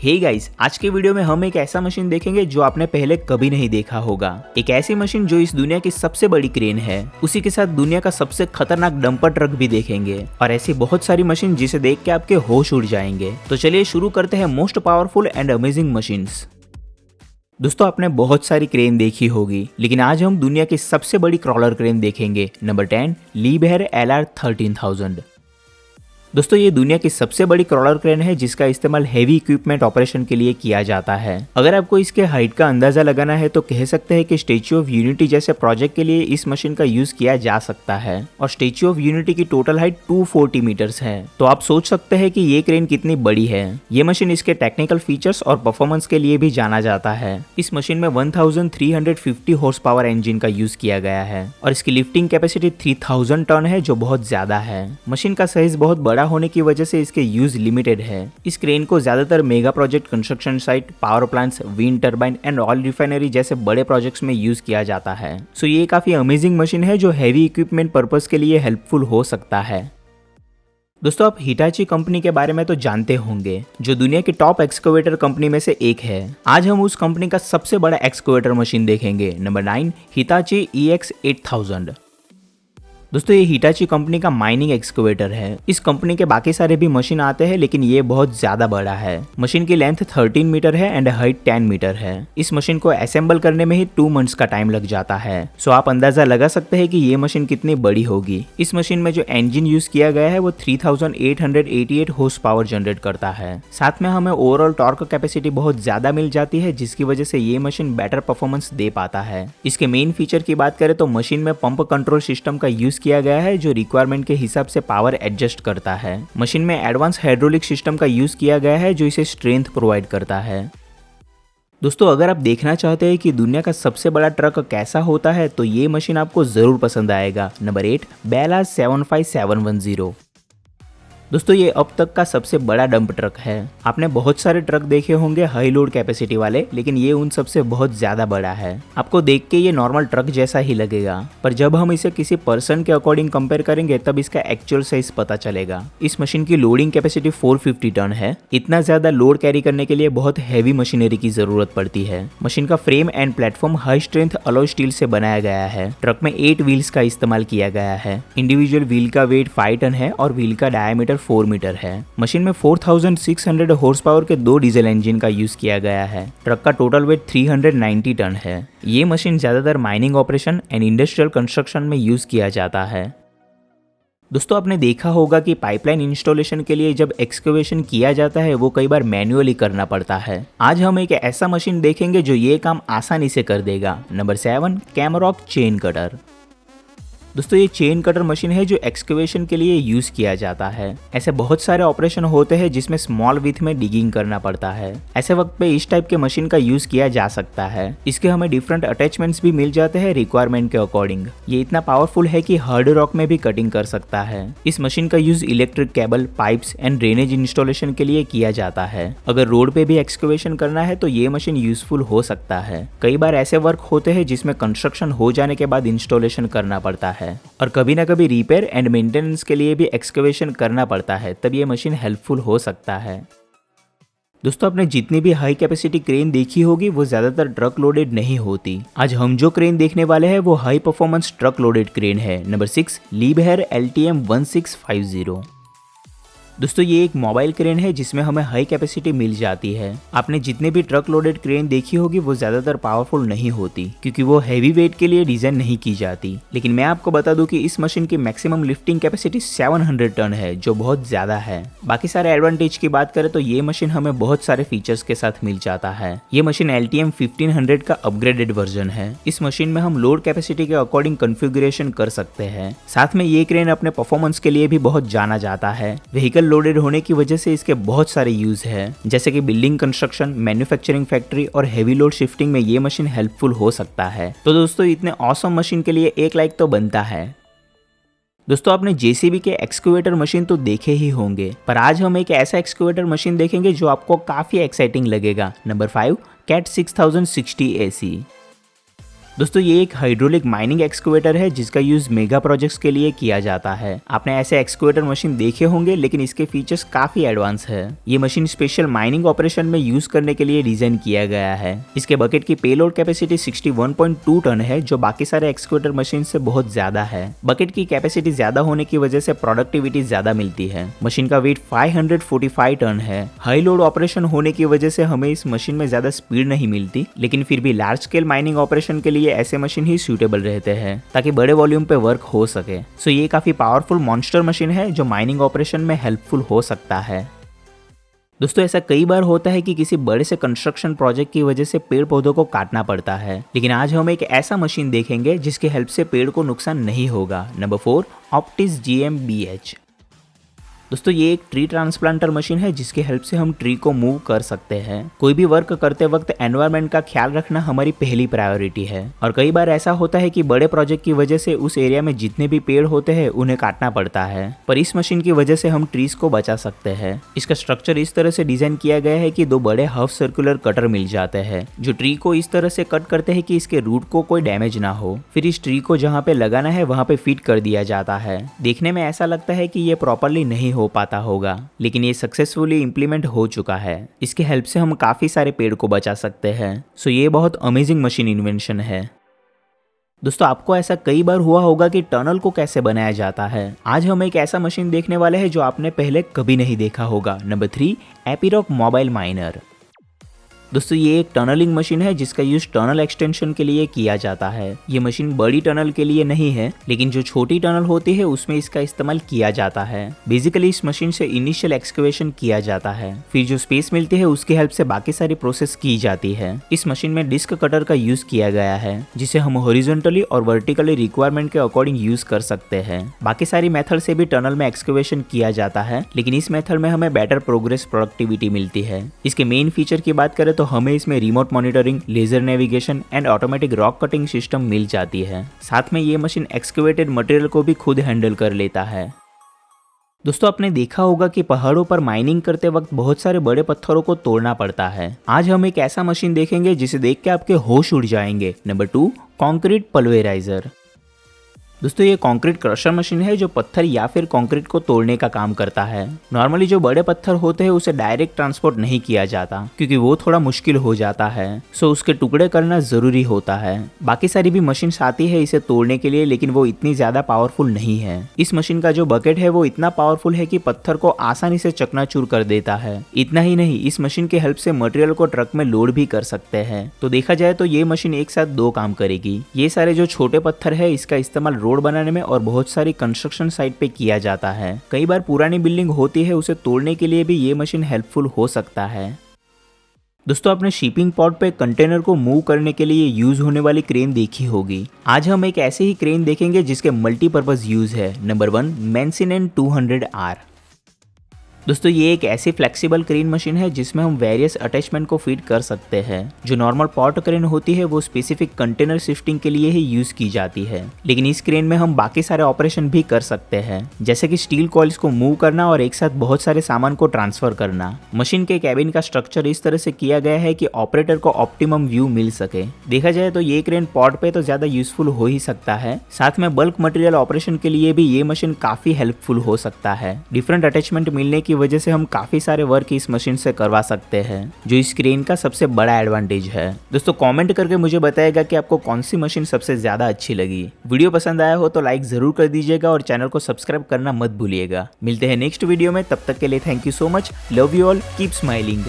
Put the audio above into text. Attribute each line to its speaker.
Speaker 1: Hey guys, आज के video में हम एक ऐसा मशीन देखेंगे जो आपने पहले कभी नहीं देखा होगा। एक ऐसी मशीन जो इस दुनिया की सबसे बड़ी क्रेन है, उसी के साथ दुनिया का सबसे खतरनाक डंपर ट्रक भी देखेंगे और ऐसी बहुत सारी मशीन जिसे देख के आपके होश उड़ जाएंगे। तो चलिए शुरू करते हैं most powerful and amazing machines. दोस्तों, आपने बहुत सारी क्रेन देखी होगी, लेकिन आज हम दुनिया की सबसे बड़ी क्रॉलर क्रेन देखेंगे। Number 10 लिबहेर LR13000। दोस्तों, ये दुनिया की सबसे बड़ी क्रॉलर क्रेन है जिसका इस्तेमाल हेवी इक्विपमेंट ऑपरेशन के लिए किया जाता है। अगर आपको इसके हाइट का अंदाजा लगाना है तो कह सकते हैं कि स्टैच्यू ऑफ यूनिटी जैसे प्रोजेक्ट के लिए इस मशीन का यूज किया जा सकता है और स्टैच्यू ऑफ यूनिटी की टोटल हाइट 240 मीटर्स है। तो आप सोच सकते हैं कि ये क्रेन कितनी बड़ी है। ये मशीन इसके टेक्निकल फीचर्स और परफॉर्मेंस के लिए भी जाना जाता है। इस मशीन में 1350 हॉर्स पावर इंजन का यूज किया गया है और इसकी लिफ्टिंग कैपेसिटी 3000 टन है, जो बहुत ज्यादा है। मशीन का साइज बहुत बड़ा होने की वजह से इसके यूज लिमिटेड है। इस क्रेन को ज्यादातर mega project, construction site, power plants, wind turbine and oil refinery जैसे बड़े प्रोजेक्ट्स में यूज किया जाता है। सो ये काफी अमेजिंग मशीन है जो हैवी इक्विपमेंट पर्पस के लिए हेल्पफुल हो सकता है। दोस्तों, आप हिटाची कंपनी के बारे में तो जानते होंगे, जो दुनिया की टॉप एक्सकवेटर कंपनी में से एक है। आज हम उस कंपनी का सबसे बड़ा एक्सकवेटर मशीन देखेंगे। Number 9 Hitachi EX8000। दोस्तों, ये हिटाची कंपनी का माइनिंग एक्सकवेटर है। इस कंपनी के बाकी सारे भी मशीन आते हैं, लेकिन ये बहुत ज्यादा बड़ा है। मशीन की लेंथ 13 मीटर है एंड हाइट 10 मीटर है। इस मशीन को असेंबल करने में ही 2 मंथ्स का टाइम लग जाता है। सो आप अंदाजा लगा सकते हैं कि ये मशीन कितनी बड़ी होगी। इस मशीन में जो इंजन यूज किया गया है वो 3888 हॉर्स पावर जनरेट करता है। साथ में हमें ओवरऑल टॉर्क कैपेसिटी बहुत ज्यादा मिल जाती है, जिसकी वजह से ये मशीन बेटर परफॉर्मेंस दे पाता है। इसके मेन फीचर की बात करें तो मशीन में पंप कंट्रोल सिस्टम का यूज किया गया है, जो रिक्वायरमेंट के हिसाब से पावर एडजस्ट करता है। मशीन में एडवांस हाइड्रोलिक सिस्टम का यूज किया गया है, जो इसे स्ट्रेंथ प्रोवाइड करता है। दोस्तों, अगर आप देखना चाहते हैं कि दुनिया का सबसे बड़ा ट्रक कैसा होता है तो ये मशीन आपको जरूर पसंद आएगा। नंबर 8 बेला 75710। दोस्तों, ये अब तक का सबसे बड़ा डंप ट्रक है। आपने बहुत सारे ट्रक देखे होंगे हाई लोड कैपेसिटी वाले, लेकिन ये उन सबसे बहुत ज्यादा बड़ा है। आपको देख के ये नॉर्मल ट्रक जैसा ही लगेगा, पर जब हम इसे किसी पर्सन के अकॉर्डिंग कंपेयर करेंगे तब इसका एक्चुअल साइज पता चलेगा। इस मशीन की लोडिंग कैपेसिटी 450 टन है। इतना ज्यादा लोड कैरी करने के लिए बहुत हैवी मशीनरी की जरूरत पड़ती है। मशीन का frame and platform high strength alloy steel से बनाया गया है। ट्रक में 8 व्हील्स का इस्तेमाल किया गया है। इंडिविजुअल व्हील का वेट 5 टन है और व्हील का डायमीटर 4 मीटर है। मशीन में 4600 हॉर्स पावर के 2 डीजल इंजन का यूज किया गया है। ट्रक का टोटल वेट 390 टन है। ये मशीन ज्यादातर mining operation and industrial construction में यूज किया जाता है। दोस्तों, आपने देखा होगा कि पाइपलाइन इंस्टॉलेशन के लिए जब एक्सकवेशन किया जाता है वो कई बार मैन्युअली करना पड़ता है। आज हम एक ऐसा मशीन देखेंगे जो ये काम आसानी से कर देगा। नंबर 7 कैमरॉक चेन कटर। दोस्तों, ये चेन कटर मशीन है जो एक्सकवेशन के लिए यूज किया जाता है। ऐसे बहुत सारे ऑपरेशन होते हैं जिसमें स्मॉल विथ में डिगिंग करना पड़ता है। ऐसे वक्त पे इस टाइप के मशीन का यूज किया जा सकता है। इसके हमें डिफरेंट अटैचमेंट्स भी मिल जाते हैं रिक्वायरमेंट के अकॉर्डिंग। ये इतना पावरफुल है कि हार्ड रॉक में भी कटिंग कर सकता है। इस मशीन का use electric cable, pipes and drainage installation के लिए किया जाता है। अगर रोड पे भी एक्सकवेशन करना है तो ये मशीन यूजफुल हो सकता है। कई बार ऐसे वर्क होते हैं जिसमें कंस्ट्रक्शन हो जाने के बाद इंस्टॉलेशन करना पड़ता है और कभी ना कभी रिपेयर एंड मेंटेनेंस के लिए भी एक्सकवेशन करना पड़ता है, तब ये मशीन हेल्पफुल हो सकता है। दोस्तों, आपने जितनी भी हाई कैपेसिटी क्रेन देखी होगी वो ज्यादातर ट्रक लोडेड नहीं होती। आज हम जो क्रेन देखने वाले हैं वो high performance truck loaded crane है। नंबर 6 लिबहेर LTM1650। दोस्तों, ये एक मोबाइल क्रेन है जिसमें हमें हाई कैपेसिटी मिल जाती है। आपने जितने भी ट्रक लोडेड क्रेन देखी होगी वो ज्यादातर पावरफुल नहीं होती, क्योंकि वो हैवी वेट के लिए डिजाइन नहीं की जाती। लेकिन मैं आपको बता दूं कि इस मशीन की मैक्सिमम लिफ्टिंग कैपेसिटी 700 टन है, जो बहुत ज्यादा है। बाकी सारे एडवांटेज की बात करें तो ये मशीन हमें बहुत सारे फीचर्स के साथ मिल जाता है। ये मशीन LTM 1500 का अपग्रेडेड वर्जन है। इस मशीन में हम लोड कैपेसिटी के अकॉर्डिंग कॉन्फ़िगरेशन कर सकते हैं। साथ में ये क्रेन अपने परफॉर्मेंस के लिए भी बहुत जाना जाता है। व्हीकल लोडेड होने की वजह से इसके बहुत सारे यूज है, जैसे कि बिल्डिंग कंस्ट्रक्शन, मैन्युफैक्चरिंग फैक्ट्री और हेवी लोड शिफ्टिंग में ये मशीन हेल्पफुल हो सकता है। तो दोस्तों, इतने ऑसम मशीन के लिए एक लाइक तो बनता है। दोस्तों, आपने जेसीबी के एक्सकवेटर मशीन तो देखे ही होंगे, पर आज हम एक ऐसा एक्सकवेटर मशीन देखेंगे जो आपको काफी एक्साइटिंग लगेगा। Number 5 CAT 6060 AC। दोस्तों ये एक हाइड्रोलिक माइनिंग एक्सकवेटर है जिसका यूज मेगा प्रोजेक्ट्स के लिए किया जाता है। आपने ऐसे एक्सकवेटर मशीन देखे होंगे लेकिन इसके फीचर्स काफी एडवांस है। ये मशीन स्पेशल माइनिंग ऑपरेशन में यूज करने के लिए डिजाइन किया गया है। इसके बकेट की पेलोड कैपेसिटी 61.2 टन है जो बाकी सारे एक्सकवेटर मशीन से बहुत ज्यादा है। बकेट की कैपेसिटी ज्यादा होने की वजह से प्रोडक्टिविटी ज्यादा मिलती है। मशीन का वेट 545 टन है। हाई लोड ऑपरेशन होने की वजह से हमें इस मशीन में ज्यादा स्पीड नहीं मिलती, लेकिन फिर भी लार्ज स्केल माइनिंग ऑपरेशन के लिए ऐसे मशीन ही सूटेबल रहते हैं ताकि बड़े वॉल्यूम पे वर्क हो सके। सो ये काफी पावरफुल मॉन्स्टर मशीन है जो माइनिंग ऑपरेशन में हेल्पफुल हो सकता है। दोस्तों ऐसा कई बार होता है कि किसी बड़े से कंस्ट्रक्शन प्रोजेक्ट की वजह से पेड़ पौधों को काटना पड़ता है, लेकिन आज हम एक ऐसा मशीन देखेंगे जिसकी हेल्प से पेड़ को नुकसान नहीं होगा। Number 4, obtuse GmbH। दोस्तों ये एक ट्री ट्रांसप्लांटर मशीन है जिसकी हेल्प से हम ट्री को मूव कर सकते हैं। कोई भी वर्क करते वक्त एनवायरनमेंट का ख्याल रखना हमारी पहली प्रायोरिटी है और कई बार ऐसा होता है कि बड़े प्रोजेक्ट की वजह से उस एरिया में जितने भी पेड़ होते हैं उन्हें काटना पड़ता है, पर इस मशीन की वजह से हम ट्रीज को बचा सकते हैं। इसका स्ट्रक्चर इस तरह से डिजाइन किया गया है कि 2 बड़े हाफ सर्कुलर कटर मिल जाते हैं जो ट्री को इस तरह से कट करते हैं कि इसके रूट को कोई डैमेज ना हो। फिर इस ट्री को जहाँ पे लगाना है वहाँ पे फिट कर दिया जाता है। देखने में ऐसा लगता है कि ये प्रॉपरली नहीं हो पाता होगा, लेकिन ये सक्सेसफुली इंप्लीमेंट हो चुका है। इसकी हेल्प से हम काफी सारे पेड़ को बचा सकते हैं। सो ये बहुत अमेजिंग मशीन इन्वेंशन है। दोस्तों आपको ऐसा कई बार हुआ होगा कि टनल को कैसे बनाया जाता है। आज हम एक ऐसा मशीन देखने वाले हैं जो आपने पहले कभी नहीं देखा होगा। Number 3, Epiroc mobile miner. दोस्तों ये एक टनलिंग मशीन है जिसका यूज टनल एक्सटेंशन के लिए किया जाता है। ये मशीन बड़ी टनल के लिए नहीं है, लेकिन जो छोटी टनल होती है उसमें इसका इस्तेमाल किया जाता है। बेसिकली इस मशीन से इनिशियल एक्सकवेशन किया जाता है, फिर जो स्पेस मिलती है उसकी हेल्प से बाकी सारी प्रोसेस की जाती है। इस मशीन में डिस्क कटर का यूज किया गया है जिसे हम हॉरिजॉन्टली और वर्टिकली रिक्वायरमेंट के अकॉर्डिंग यूज कर सकते हैं। बाकी सारी मेथड से भी टनल में एक्सकवेशन किया जाता है, लेकिन इस मेथड में हमें बेटर प्रोग्रेस प्रोडक्टिविटी मिलती है। इसके मेन फीचर की बात करें तो हमें इसमें remote monitoring, laser navigation and automatic rock cutting system मिल जाती है। साथ में ये मशीन एक्सकवेटेड मटेरियल को भी खुद हैंडल कर लेता है। दोस्तों आपने देखा होगा कि पहाड़ों पर माइनिंग करते वक्त बहुत सारे बड़े पत्थरों को तोड़ना पड़ता है। आज हम एक ऐसा मशीन देखेंगे जिसे देख के आपके होश उड़ जाएंगे। Number 2, concrete pulveriser. दोस्तों ये कंक्रीट क्रशर मशीन है जो पत्थर या फिर कंक्रीट को तोड़ने का काम करता है। नॉर्मली जो बड़े पत्थर होते हैं उसे डायरेक्ट ट्रांसपोर्ट नहीं किया जाता क्योंकि वो थोड़ा मुश्किल हो जाता है, सो उसके टुकड़े करना जरूरी होता है। बाकी सारी भी मशीन आती है इसे तोड़ने के लिए, लेकिन वो इतनी ज्यादा पावरफुल नहीं है। इस मशीन का जो बकेट है वो इतना पावरफुल है कि पत्थर को आसानी से चकनाचूर कर देता है। इतना ही नहीं, इस मशीन की हेल्प से मटेरियल को ट्रक में लोड भी कर सकते हैं। तो देखा जाए तो ये मशीन एक साथ 2 काम करेगी। ये सारे जो छोटे पत्थर है इसका इस्तेमाल रोड बनाने में और बहुत सारी कंस्ट्रक्शन साइट पे किया जाता है। कई बार पुरानी बिल्डिंग होती है उसे तोड़ने के लिए भी ये मशीन हेल्पफुल हो सकता है। दोस्तों आपने शिपिंग पोर्ट पे कंटेनर को मूव करने के लिए यूज होने वाली क्रेन देखी होगी। आज हम एक ऐसे ही क्रेन देखेंगे जिसके मल्टीपर्पज यूज है। Number 1, मेंसिनेन 200R। दोस्तों ये एक ऐसी फ्लेक्सिबल क्रेन मशीन है जिसमें हम वेरियस अटैचमेंट को फिट कर सकते हैं। जो नॉर्मल पॉट क्रेन होती है वो स्पेसिफिक कंटेनर शिफ्टिंग के लिए ही यूज की जाती है, लेकिन इस क्रेन में हम बाकी सारे ऑपरेशन भी कर सकते हैं, जैसे कि स्टील कॉइल्स को मूव करना और एक साथ बहुत सारे सामान को ट्रांसफर करना। मशीन के कैबिन का स्ट्रक्चर इस तरह से किया गया है कि ऑपरेटर को ऑप्टिमम व्यू मिल सके। देखा जाए तो ये क्रेन पॉट पे तो ज्यादा यूजफुल हो ही सकता है, साथ में बल्क मटेरियल ऑपरेशन के लिए भी ये मशीन काफी हेल्पफुल हो सकता है। डिफरेंट अटैचमेंट मिलने की वजह से हम काफी सारे वर्क इस मशीन से करवा सकते हैं, जो इस क्रेन का सबसे बड़ा एडवांटेज है। दोस्तों कमेंट करके मुझे बताइएगा कि आपको कौन सी मशीन सबसे ज्यादा अच्छी लगी। वीडियो पसंद आया हो तो लाइक जरूर कर दीजिएगा और चैनल को सब्सक्राइब करना मत भूलिएगा। मिलते हैं नेक्स्ट वीडियो में, तब तक के लिए thank you so much. Love you all, keep smiling.